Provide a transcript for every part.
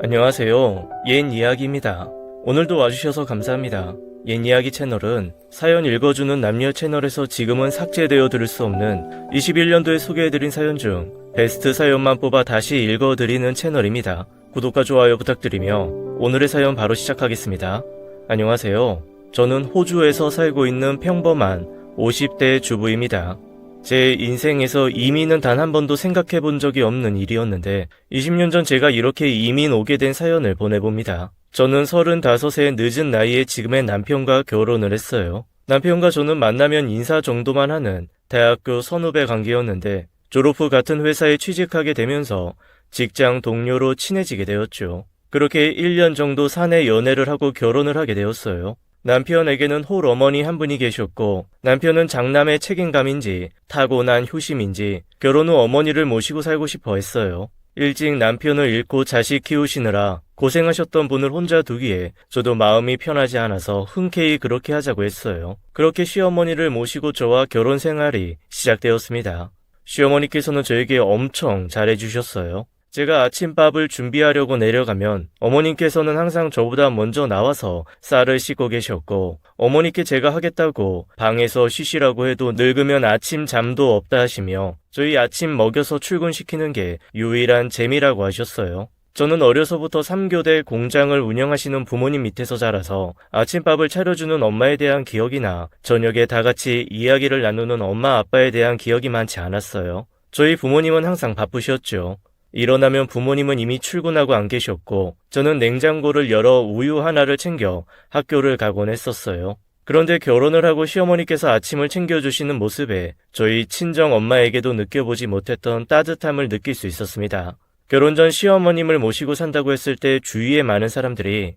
안녕하세요. 옛 이야기입니다. 오늘도 와주셔서 감사합니다. 옛 이야기 채널은 사연 읽어주는 남녀 채널에서 지금은 삭제되어 들을 수 없는 21년도에 소개해드린 사연 중 베스트 사연만 뽑아 다시 읽어드리는 채널입니다. 구독과 좋아요 부탁드리며 오늘의 사연 바로 시작하겠습니다. 안녕하세요. 저는 호주에서 살고 있는 평범한 50대 주부입니다. 제 인생에서 이민은 단 한 번도 생각해 본 적이 없는 일이었는데 20년 전 제가 이렇게 이민 오게 된 사연을 보내봅니다. 저는 35의 늦은 나이에 지금의 남편과 결혼을 했어요. 남편과 저는 만나면 인사 정도만 하는 대학교 선후배 관계였는데 졸업 후 같은 회사에 취직하게 되면서 직장 동료로 친해지게 되었죠. 그렇게 1년 정도 사내 연애를 하고 결혼을 하게 되었어요. 남편에게는 홀어머니 한 분이 계셨고 남편은 장남의 책임감인지 타고난 효심인지 결혼 후 어머니를 모시고 살고 싶어 했어요. 일찍 남편을 잃고 자식 키우시느라 고생하셨던 분을 혼자 두기에 저도 마음이 편하지 않아서 흔쾌히 그렇게 하자고 했어요. 그렇게 시어머니를 모시고 저와 결혼 생활이 시작되었습니다. 시어머니께서는 저에게 엄청 잘해주셨어요. 제가 아침밥을 준비하려고 내려가면 어머님께서는 항상 저보다 먼저 나와서 쌀을 씻고 계셨고 어머니께 제가 하겠다고 방에서 쉬시라고 해도 늙으면 아침 잠도 없다 하시며 저희 아침 먹여서 출근시키는 게 유일한 재미라고 하셨어요. 저는 어려서부터 3교대 공장을 운영하시는 부모님 밑에서 자라서 아침밥을 차려주는 엄마에 대한 기억이나 저녁에 다 같이 이야기를 나누는 엄마 아빠에 대한 기억이 많지 않았어요. 저희 부모님은 항상 바쁘셨죠. 일어나면 부모님은 이미 출근하고 안 계셨고 저는 냉장고를 열어 우유 하나를 챙겨 학교를 가곤 했었어요. 그런데 결혼을 하고 시어머니께서 아침을 챙겨주시는 모습에 저희 친정 엄마에게도 느껴보지 못했던 따뜻함을 느낄 수 있었습니다. 결혼 전 시어머님을 모시고 산다고 했을 때 주위에 많은 사람들이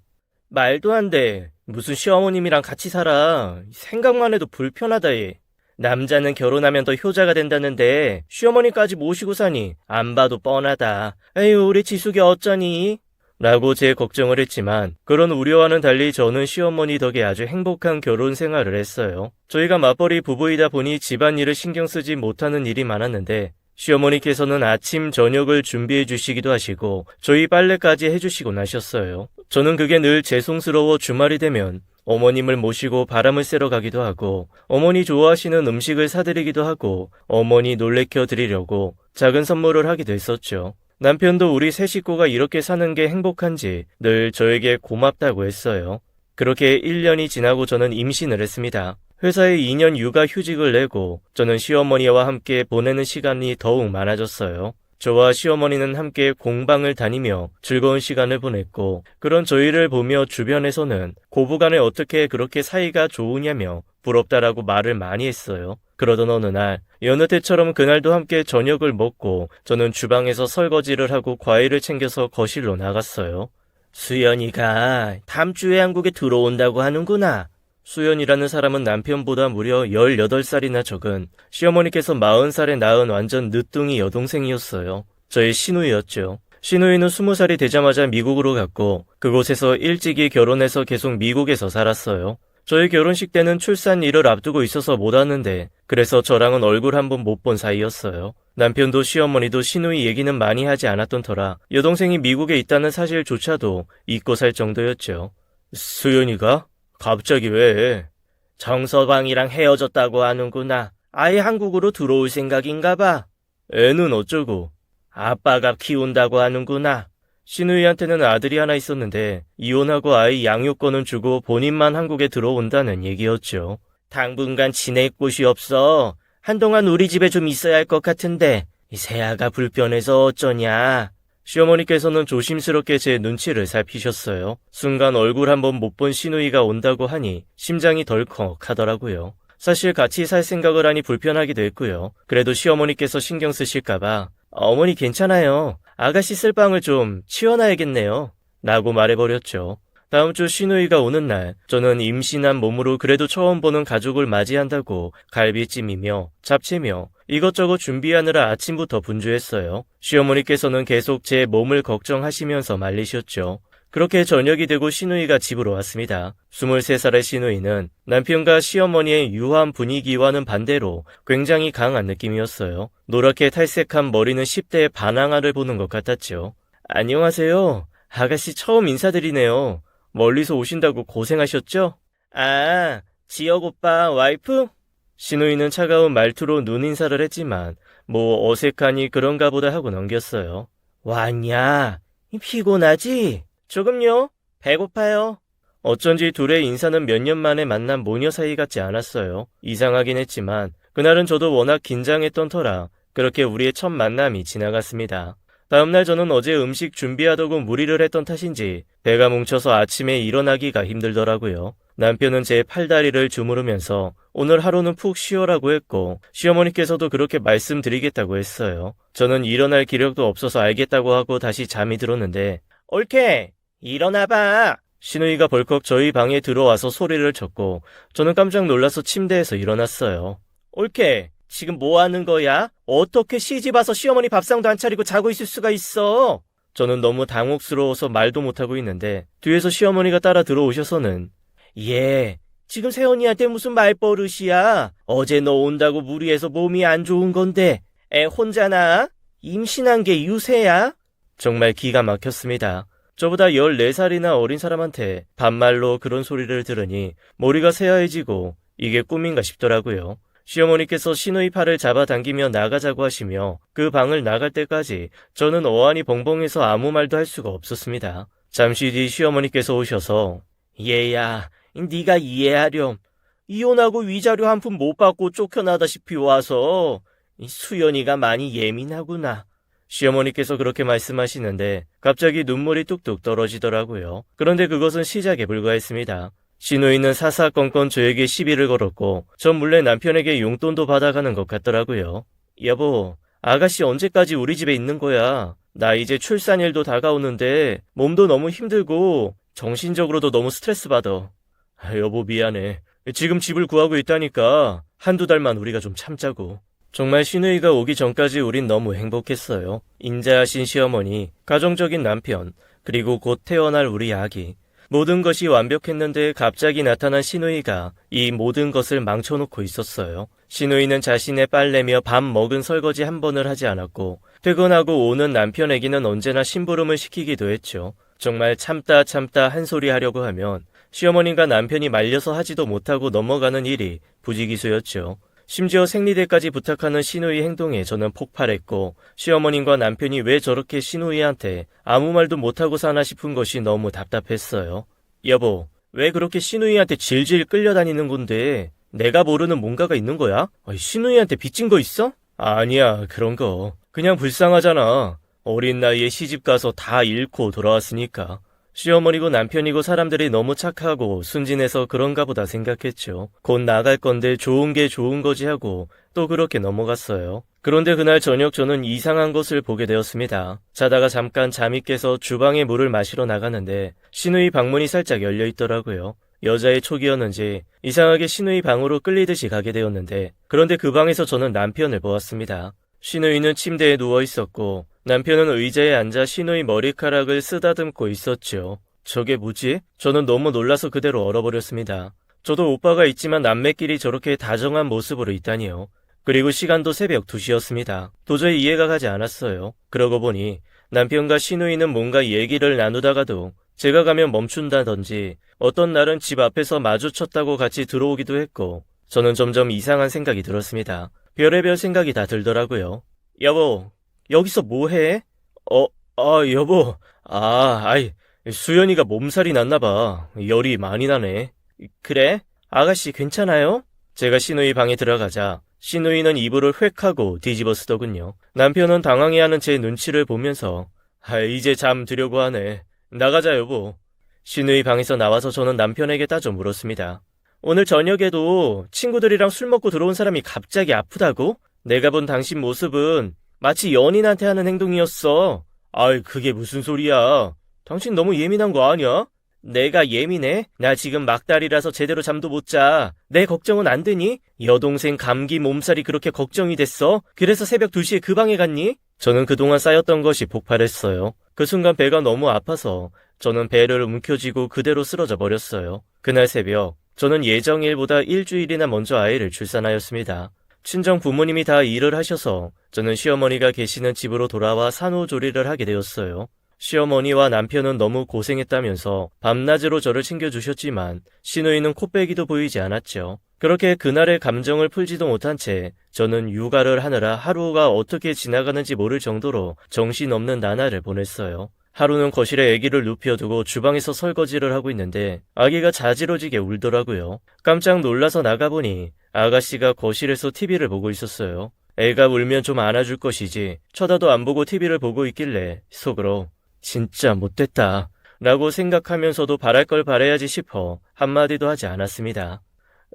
말도 안 돼. 무슨 시어머님이랑 같이 살아. 생각만 해도 불편하다 얘. 남자는 결혼하면 더 효자가 된다는데 시어머니까지 모시고 사니 안 봐도 뻔하다. 에휴 우리 지숙이 어쩌니? 라고 제 걱정을 했지만 그런 우려와는 달리 저는 시어머니 덕에 아주 행복한 결혼 생활을 했어요. 저희가 맞벌이 부부이다 보니 집안일을 신경 쓰지 못하는 일이 많았는데 시어머니께서는 아침 저녁을 준비해 주시기도 하시고 저희 빨래까지 해주시곤 하셨어요. 저는 그게 늘 죄송스러워 주말이 되면 어머님을 모시고 바람을 쐬러 가기도 하고 어머니 좋아하시는 음식을 사드리기도 하고 어머니 놀래켜 드리려고 작은 선물을 하기도 했었죠. 남편도 우리 세 식구가 이렇게 사는 게 행복한지 늘 저에게 고맙다고 했어요. 그렇게 1년이 지나고 저는 임신을 했습니다. 회사에 2년 육아 휴직을 내고 저는 시어머니와 함께 보내는 시간이 더욱 많아졌어요. 저와 시어머니는 함께 공방을 다니며 즐거운 시간을 보냈고 그런 저희를 보며 주변에서는 고부간에 어떻게 그렇게 사이가 좋으냐며 부럽다라고 말을 많이 했어요. 그러던 어느 날 여느 때처럼 그날도 함께 저녁을 먹고 저는 주방에서 설거지를 하고 과일을 챙겨서 거실로 나갔어요. 수연이가 다음 주에 한국에 들어온다고 하는구나. 수연이라는 사람은 남편보다 무려 18살이나 적은 시어머니께서 40살에 낳은 완전 늦둥이 여동생이었어요. 저의 시누이였죠. 시누이는 20살이 되자마자 미국으로 갔고 그곳에서 일찍이 결혼해서 계속 미국에서 살았어요. 저희 결혼식 때는 출산일을 앞두고 있어서 못 왔는데 그래서 저랑은 얼굴 한 번 못 본 사이였어요. 남편도 시어머니도 시누이 얘기는 많이 하지 않았던 터라 여동생이 미국에 있다는 사실조차도 잊고 살 정도였죠. 수연이가? 갑자기 왜? 정서방이랑 헤어졌다고 하는구나. 아예 한국으로 들어올 생각인가 봐. 애는 어쩌고? 아빠가 키운다고 하는구나. 시누이한테는 아들이 하나 있었는데 이혼하고 아이 양육권은 주고 본인만 한국에 들어온다는 얘기였죠. 당분간 지낼 곳이 없어. 한동안 우리 집에 좀 있어야 할 것 같은데 이 새아가 불편해서 어쩌냐. 시어머니께서는 조심스럽게 제 눈치를 살피셨어요. 순간 얼굴 한번 못 본 시누이가 온다고 하니 심장이 덜컥 하더라고요. 사실 같이 살 생각을 하니 불편하기도 했고요. 그래도 시어머니께서 신경 쓰실까봐 어머니 괜찮아요. 아가씨 쓸 방을 좀 치워놔야겠네요. 라고 말해버렸죠. 다음 주 시누이가 오는 날 저는 임신한 몸으로 그래도 처음 보는 가족을 맞이한다고 갈비찜이며 잡채며 이것저것 준비하느라 아침부터 분주했어요. 시어머니께서는 계속 제 몸을 걱정하시면서 말리셨죠. 그렇게 저녁이 되고 시누이가 집으로 왔습니다. 23살의 시누이는 남편과 시어머니의 유한 분위기와는 반대로 굉장히 강한 느낌이었어요. 노랗게 탈색한 머리는 10대의 반항아를 보는 것 같았죠. 안녕하세요. 아가씨 처음 인사드리네요. 멀리서 오신다고 고생하셨죠? 아, 지혁 오빠 와이프? 신우이는 차가운 말투로 눈인사를 했지만 뭐 어색하니 그런가 보다 하고 넘겼어요. 왔냐? 피곤하지? 조금요. 배고파요. 어쩐지 둘의 인사는 몇 년 만에 만난 모녀 사이 같지 않았어요. 이상하긴 했지만 그날은 저도 워낙 긴장했던 터라 그렇게 우리의 첫 만남이 지나갔습니다. 다음날 저는 어제 음식 준비하더고 무리를 했던 탓인지 배가 뭉쳐서 아침에 일어나기가 힘들더라고요. 남편은 제 팔다리를 주무르면서 오늘 하루는 푹 쉬어라고 했고 시어머니께서도 그렇게 말씀드리겠다고 했어요. 저는 일어날 기력도 없어서 알겠다고 하고 다시 잠이 들었는데 옳게 일어나봐. 신우이가 벌컥 저희 방에 들어와서 소리를 쳤고 저는 깜짝 놀라서 침대에서 일어났어요. 옳게 지금 뭐 하는 거야? 어떻게 시집 와서 시어머니 밥상도 안 차리고 자고 있을 수가 있어? 저는 너무 당혹스러워서 말도 못하고 있는데 뒤에서 시어머니가 따라 들어오셔서는 예, 지금 새언니한테 무슨 말버릇이야? 어제 너 온다고 무리해서 몸이 안 좋은 건데 애 혼자나? 임신한 게 유세야? 정말 기가 막혔습니다. 저보다 14살이나 어린 사람한테 반말로 그런 소리를 들으니 머리가 새하얘지고 이게 꿈인가 싶더라고요. 시어머니께서 신우이 팔을 잡아당기며 나가자고 하시며 그 방을 나갈 때까지 저는 어안이 벙벙해서 아무 말도 할 수가 없었습니다. 잠시 뒤 시어머니께서 오셔서 얘야, 네가 이해하렴. 이혼하고 위자료 한 푼 못 받고 쫓겨나다시피 와서 수연이가 많이 예민하구나. 시어머니께서 그렇게 말씀하시는데 갑자기 눈물이 뚝뚝 떨어지더라고요. 그런데 그것은 시작에 불과했습니다. 신우이는 사사건건 저에게 시비를 걸었고 전 몰래 남편에게 용돈도 받아가는 것 같더라고요. 여보, 아가씨 언제까지 우리 집에 있는 거야? 나 이제 출산일도 다가오는데 몸도 너무 힘들고 정신적으로도 너무 스트레스 받아. 여보 미안해. 지금 집을 구하고 있다니까 한두 달만 우리가 좀 참자고. 정말 신우이가 오기 전까지 우린 너무 행복했어요. 인자하신 시어머니, 가정적인 남편, 그리고 곧 태어날 우리 아기. 모든 것이 완벽했는데 갑자기 나타난 신우이가 이 모든 것을 망쳐놓고 있었어요. 신우이는 자신의 빨래며 밥 먹은 설거지 한 번을 하지 않았고 퇴근하고 오는 남편에게는 언제나 심부름을 시키기도 했죠. 정말 참다 한 소리 하려고 하면 시어머니가 남편이 말려서 하지도 못하고 넘어가는 일이 부지기수였죠. 심지어 생리대까지 부탁하는 신우이 행동에 저는 폭발했고 시어머님과 남편이 왜 저렇게 신우이한테 아무 말도 못하고 사나 싶은 것이 너무 답답했어요. 여보, 왜 그렇게 신우이한테 질질 끌려다니는 건데 내가 모르는 뭔가가 있는 거야? 신우이한테 빚진 거 있어? 아니야, 그런 거. 그냥 불쌍하잖아. 어린 나이에 시집가서 다 잃고 돌아왔으니까. 시어머니고 남편이고 사람들이 너무 착하고 순진해서 그런가 보다 생각했죠. 곧 나갈 건데 좋은 게 좋은 거지 하고 또 그렇게 넘어갔어요. 그런데 그날 저녁 저는 이상한 것을 보게 되었습니다. 자다가 잠깐 잠이 깨서 주방에 물을 마시러 나가는데 신우이 방문이 살짝 열려 있더라고요. 여자의 촉이었는지 이상하게 신우이 방으로 끌리듯이 가게 되었는데 그런데 그 방에서 저는 남편을 보았습니다. 신우이는 침대에 누워 있었고 남편은 의자에 앉아 신우이 머리카락을 쓰다듬고 있었죠. 저게 뭐지? 저는 너무 놀라서 그대로 얼어버렸습니다. 저도 오빠가 있지만 남매끼리 저렇게 다정한 모습으로 있다니요. 그리고 시간도 새벽 2시였습니다. 도저히 이해가 가지 않았어요. 그러고 보니 남편과 신우이는 뭔가 얘기를 나누다가도 제가 가면 멈춘다든지 어떤 날은 집 앞에서 마주쳤다고 같이 들어오기도 했고 저는 점점 이상한 생각이 들었습니다. 별의별 생각이 다 들더라고요. 여보, 여기서 뭐해? 여보. 수연이가 몸살이 났나봐. 열이 많이 나네. 그래? 아가씨 괜찮아요? 제가 신우이 방에 들어가자 신우이는 이불을 획 하고 뒤집어 쓰더군요. 남편은 당황해하는 제 눈치를 보면서 이제 잠 들려고 하네. 나가자 여보. 신우이 방에서 나와서 저는 남편에게 따져 물었습니다. 오늘 저녁에도 친구들이랑 술 먹고 들어온 사람이 갑자기 아프다고? 내가 본 당신 모습은 마치 연인한테 하는 행동이었어. 그게 무슨 소리야. 당신 너무 예민한 거 아니야? 내가 예민해? 나 지금 막달이라서 제대로 잠도 못 자. 내 걱정은 안 되니? 여동생 감기 몸살이 그렇게 걱정이 됐어? 그래서 새벽 2시에 그 방에 갔니? 저는 그동안 쌓였던 것이 폭발했어요. 그 순간 배가 너무 아파서 저는 배를 움켜쥐고 그대로 쓰러져 버렸어요. 그날 새벽 저는 예정일보다 일주일이나 먼저 아이를 출산하였습니다. 친정 부모님이 다 일을 하셔서 저는 시어머니가 계시는 집으로 돌아와 산후조리를 하게 되었어요. 시어머니와 남편은 너무 고생했다면서 밤낮으로 저를 챙겨주셨지만 시누이는 코빼기도 보이지 않았죠. 그렇게 그날의 감정을 풀지도 못한 채 저는 육아를 하느라 하루가 어떻게 지나가는지 모를 정도로 정신없는 나날을 보냈어요. 하루는 거실에 아기를 눕혀두고 주방에서 설거지를 하고 있는데 아기가 자지러지게 울더라고요. 깜짝 놀라서 나가보니 아가씨가 거실에서 TV를 보고 있었어요. 애가 울면 좀 안아줄 것이지 쳐다도 안 보고 TV를 보고 있길래 속으로 진짜 못됐다 라고 생각하면서도 바랄 걸 바라야지 싶어 한마디도 하지 않았습니다.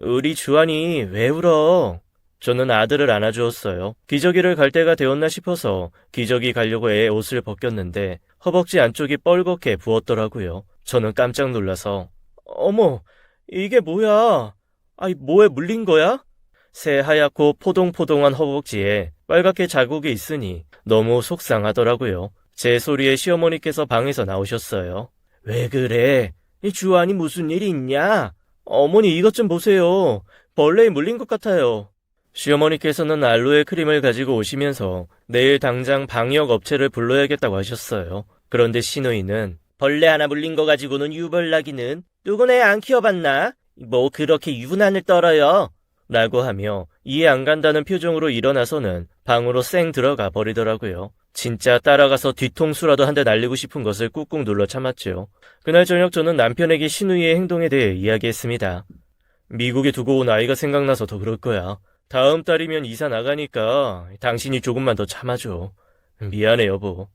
우리 주환이 왜 울어? 저는 아들을 안아주었어요. 기저귀를 갈 때가 되었나 싶어서 기저귀 가려고 애 옷을 벗겼는데 허벅지 안쪽이 뻘겋게 부었더라고요. 저는 깜짝 놀라서 어머, 이게 뭐야? 아이, 뭐에 물린 거야? 새하얗고 포동포동한 허벅지에 빨갛게 자국이 있으니 너무 속상하더라고요. 제 소리에 시어머니께서 방에서 나오셨어요. 왜 그래? 이 주환이 무슨 일이 있냐? 어머니 이것 좀 보세요. 벌레에 물린 것 같아요. 시어머니께서는 알로에 크림을 가지고 오시면서 내일 당장 방역 업체를 불러야겠다고 하셨어요. 그런데 시누이는 벌레 하나 물린 거 가지고는 유벌나기는 누구네 안 키워봤나? 뭐 그렇게 유난을 떨어요? 라고 하며 이해 안 간다는 표정으로 일어나서는 방으로 쌩 들어가 버리더라고요. 진짜 따라가서 뒤통수라도 한 대 날리고 싶은 것을 꾹꾹 눌러 참았죠. 그날 저녁 저는 남편에게 시누이의 행동에 대해 이야기했습니다. 미국에 두고 온 아이가 생각나서 더 그럴 거야. 다음 달이면 이사 나가니까 당신이 조금만 더 참아줘. 미안해 여보.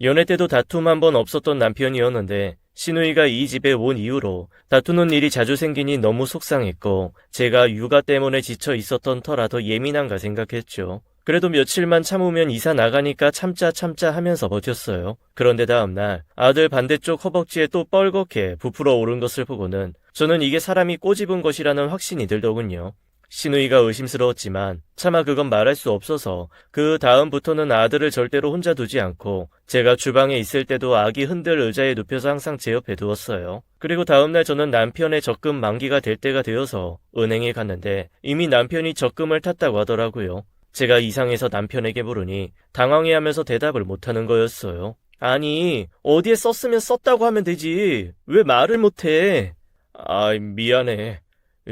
연애 때도 다툼 한 번 없었던 남편이었는데 시누이가 이 집에 온 이후로 다투는 일이 자주 생기니 너무 속상했고 제가 육아 때문에 지쳐 있었던 터라 더 예민한가 생각했죠. 그래도 며칠만 참으면 이사 나가니까 참자 하면서 버텼어요. 그런데 다음날 아들 반대쪽 허벅지에 또 뻘겋게 부풀어 오른 것을 보고는 저는 이게 사람이 꼬집은 것이라는 확신이 들더군요. 시누이가 의심스러웠지만 차마 그건 말할 수 없어서 그 다음부터는 아들을 절대로 혼자 두지 않고 제가 주방에 있을 때도 아기 흔들 의자에 눕혀서 항상 제 옆에 두었어요. 그리고 다음날 저는 남편의 적금 만기가 될 때가 되어서 은행에 갔는데 이미 남편이 적금을 탔다고 하더라고요. 제가 이상해서 남편에게 물으니 당황해하면서 대답을 못하는 거였어요. 아니, 어디에 썼으면 썼다고 하면 되지. 왜 말을 못해? 미안해.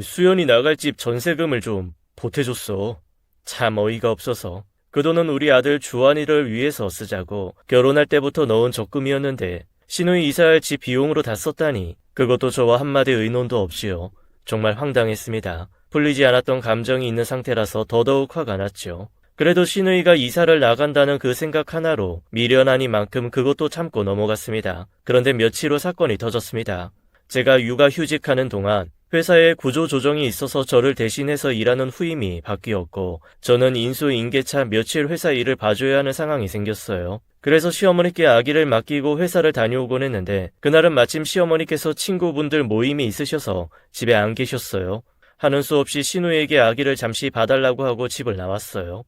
수연이 나갈 집 전세금을 좀 보태줬어. 참 어이가 없어서. 그 돈은 우리 아들 주환이를 위해서 쓰자고 결혼할 때부터 넣은 적금이었는데 시누이 이사할 집 비용으로 다 썼다니 그것도 저와 한마디 의논도 없이요. 정말 황당했습니다. 풀리지 않았던 감정이 있는 상태라서 더더욱 화가 났죠. 그래도 시누이가 이사를 나간다는 그 생각 하나로 미련하니만큼 그것도 참고 넘어갔습니다. 그런데 며칠 후 사건이 터졌습니다. 제가 육아휴직하는 동안 회사에 구조조정이 있어서 저를 대신해서 일하는 후임이 바뀌었고 저는 인수인계차 며칠 회사 일을 봐줘야 하는 상황이 생겼어요. 그래서 시어머니께 아기를 맡기고 회사를 다녀오곤 했는데 그날은 마침 시어머니께서 친구분들 모임이 있으셔서 집에 안 계셨어요. 하는 수 없이 시누이에게 아기를 잠시 봐달라고 하고 집을 나왔어요.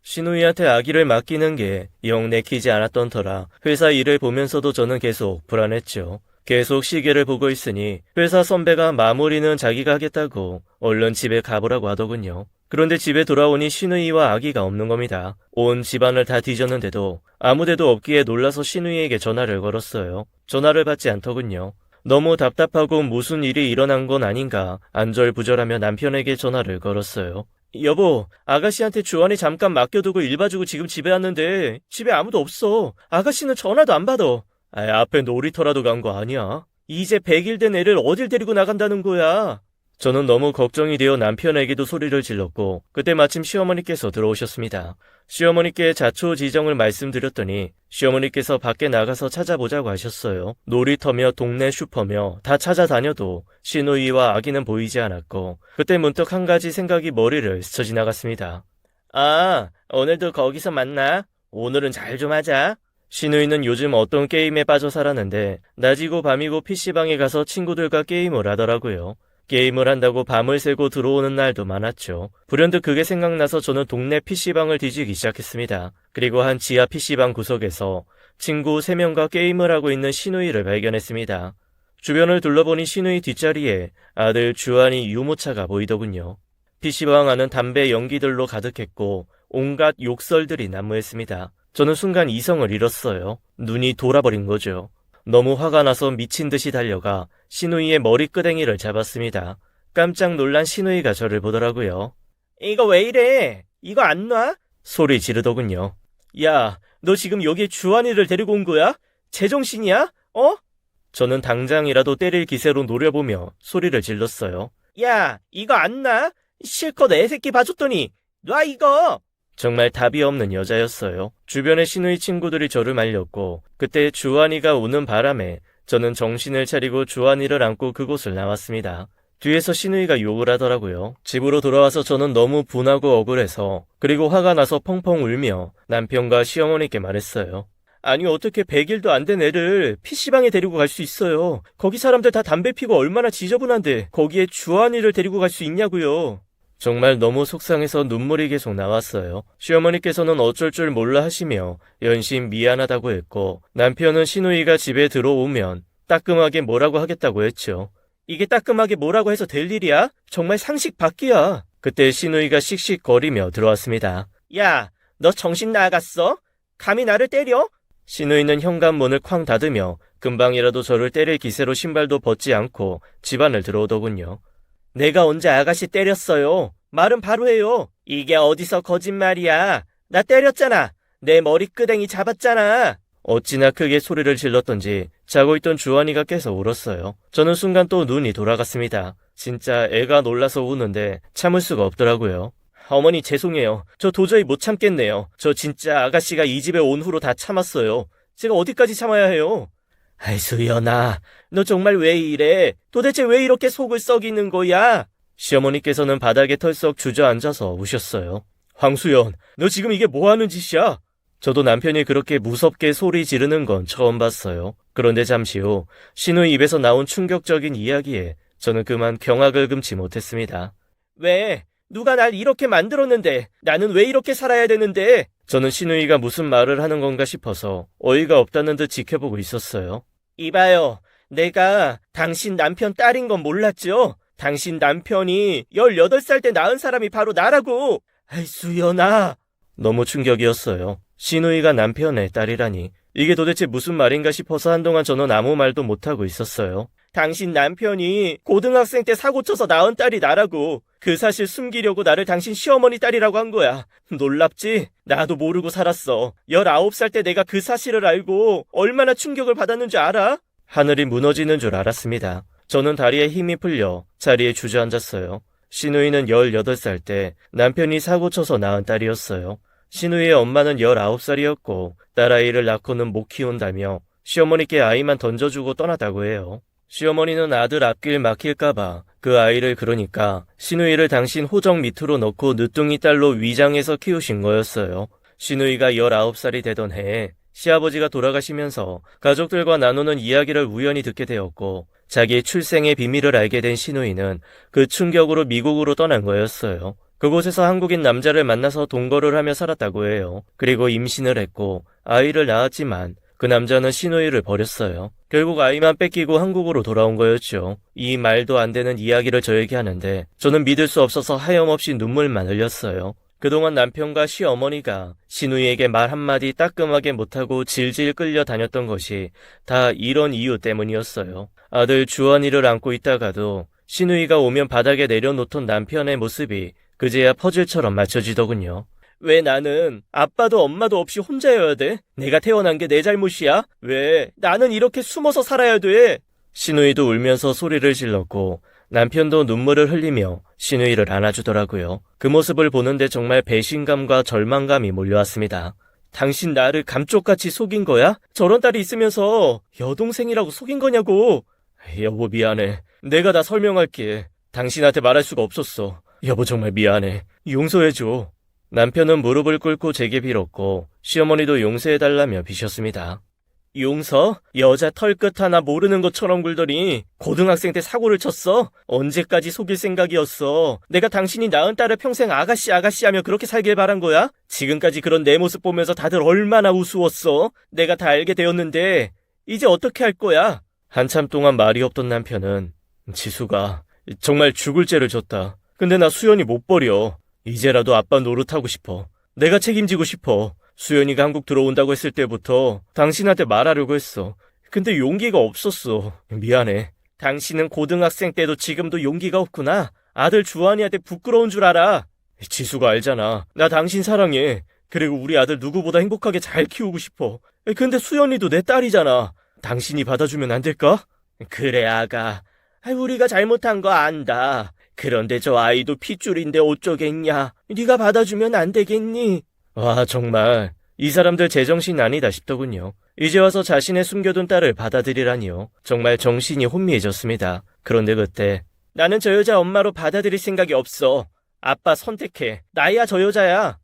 시누이한테 아기를 맡기는 게 영 내키지 않았던 터라 회사 일을 보면서도 저는 계속 불안했죠. 계속 시계를 보고 있으니 회사 선배가 마무리는 자기가 하겠다고 얼른 집에 가보라고 하더군요. 그런데 집에 돌아오니 시누이와 아기가 없는 겁니다. 온 집안을 다 뒤졌는데도 아무데도 없기에 놀라서 시누이에게 전화를 걸었어요. 전화를 받지 않더군요. 너무 답답하고 무슨 일이 일어난 건 아닌가 안절부절하며 남편에게 전화를 걸었어요. 여보, 아가씨한테 주환이 잠깐 맡겨두고 일 봐주고 지금 집에 왔는데 집에 아무도 없어. 아가씨는 전화도 안 받아. 앞에 놀이터라도 간 거 아니야? 이제 100일 된 애를 어딜 데리고 나간다는 거야? 저는 너무 걱정이 되어 남편에게도 소리를 질렀고 그때 마침 시어머니께서 들어오셨습니다. 시어머니께 자초지정을 말씀드렸더니 시어머니께서 밖에 나가서 찾아보자고 하셨어요. 놀이터며 동네 슈퍼며 다 찾아다녀도 시누이와 아기는 보이지 않았고 그때 문득 한 가지 생각이 머리를 스쳐 지나갔습니다. 오늘도 거기서 만나? 오늘은 잘 좀 하자. 시누이는 요즘 어떤 게임에 빠져 살았는데 낮이고 밤이고 PC방에 가서 친구들과 게임을 하더라고요. 게임을 한다고 밤을 새고 들어오는 날도 많았죠. 불현듯 그게 생각나서 저는 동네 PC방을 뒤지기 시작했습니다. 그리고 한 지하 PC방 구석에서 친구 3명과 게임을 하고 있는 시누이를 발견했습니다. 주변을 둘러보니 시누이 뒷자리에 아들 주환이 유모차가 보이더군요. PC방 안은 담배 연기들로 가득했고 온갖 욕설들이 난무했습니다. 저는 순간 이성을 잃었어요. 눈이 돌아버린 거죠. 너무 화가 나서 미친 듯이 달려가 신우이의 머리끄댕이를 잡았습니다. 깜짝 놀란 신우이가 저를 보더라고요. 이거 왜 이래? 이거 안 놔? 소리 지르더군요. 야, 너 지금 여기에 주한이를 데리고 온 거야? 제정신이야? 어? 저는 당장이라도 때릴 기세로 노려보며 소리를 질렀어요. 야, 이거 안 놔? 실컷 애새끼 봐줬더니 놔 이거! 정말 답이 없는 여자였어요. 주변의 시누이 친구들이 저를 말렸고 그때 주한이가 우는 바람에 저는 정신을 차리고 주한이를 안고 그곳을 나왔습니다. 뒤에서 시누이가 욕을 하더라고요. 집으로 돌아와서 저는 너무 분하고 억울해서 그리고 화가 나서 펑펑 울며 남편과 시어머니께 말했어요. 아니 어떻게 100일도 안 된 애를 PC방에 데리고 갈 수 있어요. 거기 사람들 다 담배 피고 얼마나 지저분한데 거기에 주한이를 데리고 갈 수 있냐고요. 정말 너무 속상해서 눈물이 계속 나왔어요. 시어머니께서는 어쩔 줄 몰라 하시며 연신 미안하다고 했고 남편은 시누이가 집에 들어오면 따끔하게 뭐라고 하겠다고 했죠. 이게 따끔하게 뭐라고 해서 될 일이야? 정말 상식 밖이야. 그때 시누이가 씩씩거리며 들어왔습니다. 야, 너 정신 나갔어? 감히 나를 때려? 시누이는 현관문을 쾅 닫으며 금방이라도 저를 때릴 기세로 신발도 벗지 않고 집 안을 들어오더군요. 내가 언제 아가씨 때렸어요? 말은 바로 해요. 이게 어디서 거짓말이야. 나 때렸잖아. 내 머리끄댕이 잡았잖아. 어찌나 크게 소리를 질렀던지 자고 있던 주한이가 깨서 울었어요. 저는 순간 또 눈이 돌아갔습니다. 진짜 애가 놀라서 우는데 참을 수가 없더라고요. 어머니 죄송해요. 저 도저히 못 참겠네요. 저 진짜 아가씨가 이 집에 온 후로 다 참았어요. 제가 어디까지 참아야 해요? 아이 수연아, 너 정말 왜 이래? 도대체 왜 이렇게 속을 썩이는 거야? 시어머니께서는 바닥에 털썩 주저앉아서 우셨어요. 황수연, 너 지금 이게 뭐 하는 짓이야? 저도 남편이 그렇게 무섭게 소리 지르는 건 처음 봤어요. 그런데 잠시 후 신우의 입에서 나온 충격적인 이야기에 저는 그만 경악을 금치 못했습니다. 왜? 누가 날 이렇게 만들었는데 나는 왜 이렇게 살아야 되는데? 저는 신우이가 무슨 말을 하는 건가 싶어서 어이가 없다는 듯 지켜보고 있었어요. 이봐요. 내가 당신 남편 딸인 건 몰랐죠? 당신 남편이 18살 때 낳은 사람이 바로 나라고! 아이 수연아! 너무 충격이었어요. 신우이가 남편의 딸이라니. 이게 도대체 무슨 말인가 싶어서 한동안 저는 아무 말도 못하고 있었어요. 당신 남편이 고등학생 때 사고 쳐서 낳은 딸이 나라고. 그 사실 숨기려고 나를 당신 시어머니 딸이라고 한 거야. 놀랍지? 나도 모르고 살았어. 19살 때 내가 그 사실을 알고 얼마나 충격을 받았는 줄 알아? 하늘이 무너지는 줄 알았습니다. 저는 다리에 힘이 풀려 자리에 주저앉았어요. 신우이는 18살 때 남편이 사고 쳐서 낳은 딸이었어요. 신우이의 엄마는 19살이었고 딸아이를 낳고는 못 키운다며 시어머니께 아이만 던져주고 떠났다고 해요. 시어머니는 아들 앞길 막힐까봐 그 아이를 그러니까 신우이를 당신 호적 밑으로 넣고 늦둥이 딸로 위장해서 키우신 거였어요. 신우이가 19살이 되던 해에 시아버지가 돌아가시면서 가족들과 나누는 이야기를 우연히 듣게 되었고 자기의 출생의 비밀을 알게 된 신우이는 그 충격으로 미국으로 떠난 거였어요. 그곳에서 한국인 남자를 만나서 동거를 하며 살았다고 해요. 그리고 임신을 했고 아이를 낳았지만 그 남자는 신우이를 버렸어요. 결국 아이만 뺏기고 한국으로 돌아온 거였죠. 이 말도 안 되는 이야기를 저에게 하는데 저는 믿을 수 없어서 하염없이 눈물만 흘렸어요. 그동안 남편과 시어머니가 신우이에게 말 한마디 따끔하게 못하고 질질 끌려다녔던 것이 다 이런 이유 때문이었어요. 아들 주한이를 안고 있다가도 신우이가 오면 바닥에 내려놓던 남편의 모습이 그제야 퍼즐처럼 맞춰지더군요. 왜 나는 아빠도 엄마도 없이 혼자여야 돼? 내가 태어난 게 내 잘못이야? 왜 나는 이렇게 숨어서 살아야 돼? 신우이도 울면서 소리를 질렀고 남편도 눈물을 흘리며 신우이를 안아주더라고요. 그 모습을 보는데 정말 배신감과 절망감이 몰려왔습니다. 당신 나를 감쪽같이 속인 거야? 저런 딸이 있으면서 여동생이라고 속인 거냐고. 여보 미안해. 내가 다 설명할게. 당신한테 말할 수가 없었어. 여보 정말 미안해. 용서해줘. 남편은 무릎을 꿇고 제게 빌었고 시어머니도 용서해달라며 비셨습니다. 용서? 여자 털끝 하나 모르는 것처럼 굴더니 고등학생 때 사고를 쳤어? 언제까지 속일 생각이었어? 내가 당신이 낳은 딸을 평생 아가씨 하며 그렇게 살길 바란 거야? 지금까지 그런 내 모습 보면서 다들 얼마나 우스웠어? 내가 다 알게 되었는데 이제 어떻게 할 거야? 한참 동안 말이 없던 남편은 지수가 정말 죽을 죄를 졌다. 근데 나 수연이 못 버려. 이제라도 아빠 노릇하고 싶어. 내가 책임지고 싶어. 수연이가 한국 들어온다고 했을 때부터 당신한테 말하려고 했어. 근데 용기가 없었어. 미안해. 당신은 고등학생 때도 지금도 용기가 없구나. 아들 주한이한테 부끄러운 줄 알아. 지수가 알잖아. 나 당신 사랑해. 그리고 우리 아들 누구보다 행복하게 잘 키우고 싶어. 근데 수연이도 내 딸이잖아. 당신이 받아주면 안 될까? 그래, 아가. 우리가 잘못한 거 안다. 그런데 저 아이도 핏줄인데 어쩌겠냐. 네가 받아주면 안 되겠니? 와, 정말 이 사람들 제정신 아니다 싶더군요. 이제 와서 자신의 숨겨둔 딸을 받아들이라니요. 정말 정신이 혼미해졌습니다. 그런데 그때 나는 저 여자 엄마로 받아들일 생각이 없어. 아빠 선택해. 나야 저 여자야.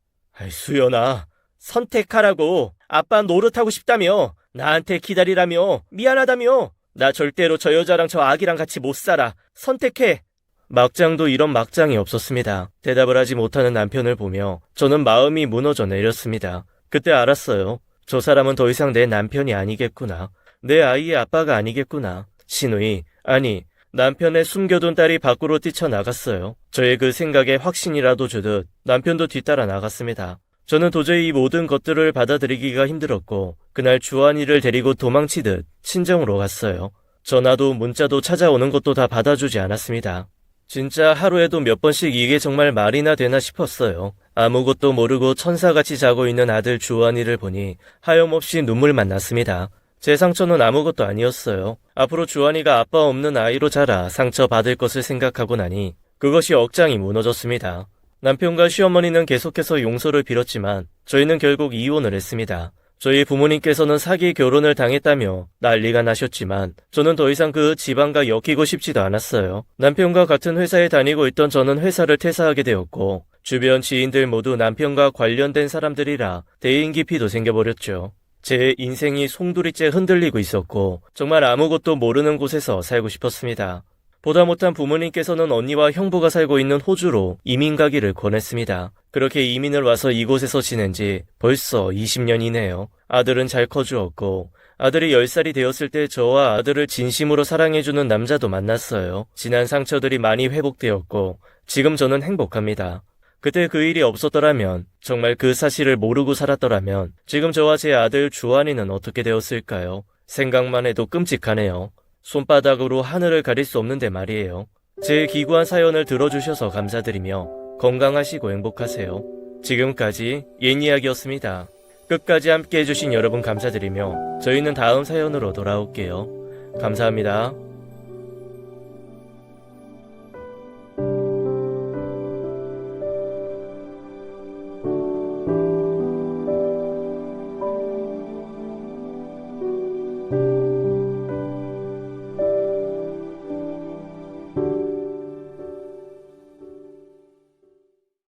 수연아, 선택하라고. 아빠 노릇하고 싶다며. 나한테 기다리라며. 미안하다며. 나 절대로 저 여자랑 저 아기랑 같이 못 살아. 선택해. 막장도 이런 막장이 없었습니다. 대답을 하지 못하는 남편을 보며 저는 마음이 무너져 내렸습니다. 그때 알았어요. 저 사람은 더 이상 내 남편이 아니겠구나. 내 아이의 아빠가 아니겠구나. 신우이, 아니, 남편의 숨겨둔 딸이 밖으로 뛰쳐나갔어요. 저의 그 생각에 확신이라도 주듯 남편도 뒤따라 나갔습니다. 저는 도저히 이 모든 것들을 받아들이기가 힘들었고 그날 주한이를 데리고 도망치듯 친정으로 갔어요. 전화도 문자도 찾아오는 것도 다 받아주지 않았습니다. 진짜 하루에도 몇 번씩 이게 정말 말이나 되나 싶었어요. 아무것도 모르고 천사같이 자고 있는 아들 주한이를 보니 하염없이 눈물만 났습니다. 제 상처는 아무것도 아니었어요. 앞으로 주한이가 아빠 없는 아이로 자라 상처받을 것을 생각하고 나니 그것이 억장이 무너졌습니다. 남편과 시어머니는 계속해서 용서를 빌었지만 저희는 결국 이혼을 했습니다. 저희 부모님께서는 사기 결혼을 당했다며 난리가 나셨지만 저는 더 이상 그 집안과 엮이고 싶지도 않았어요. 남편과 같은 회사에 다니고 있던 저는 회사를 퇴사하게 되었고 주변 지인들 모두 남편과 관련된 사람들이라 대인 기피도 생겨버렸죠. 제 인생이 송두리째 흔들리고 있었고 정말 아무것도 모르는 곳에서 살고 싶었습니다. 보다 못한 부모님께서는 언니와 형부가 살고 있는 호주로 이민 가기를 권했습니다. 그렇게 이민을 와서 이곳에서 지낸 지 벌써 20년이네요. 아들은 잘 커주었고 아들이 10살이 되었을 때 저와 아들을 진심으로 사랑해주는 남자도 만났어요. 지난 상처들이 많이 회복되었고 지금 저는 행복합니다. 그때 그 일이 없었더라면, 정말 그 사실을 모르고 살았더라면 지금 저와 제 아들 주한이는 어떻게 되었을까요? 생각만 해도 끔찍하네요. 손바닥으로 하늘을 가릴 수 없는데 말이에요. 제 기구한 사연을 들어주셔서 감사드리며 건강하시고 행복하세요. 지금까지 옛이야기였습니다. 끝까지 함께 해주신 여러분 감사드리며 저희는 다음 사연으로 돌아올게요. 감사합니다.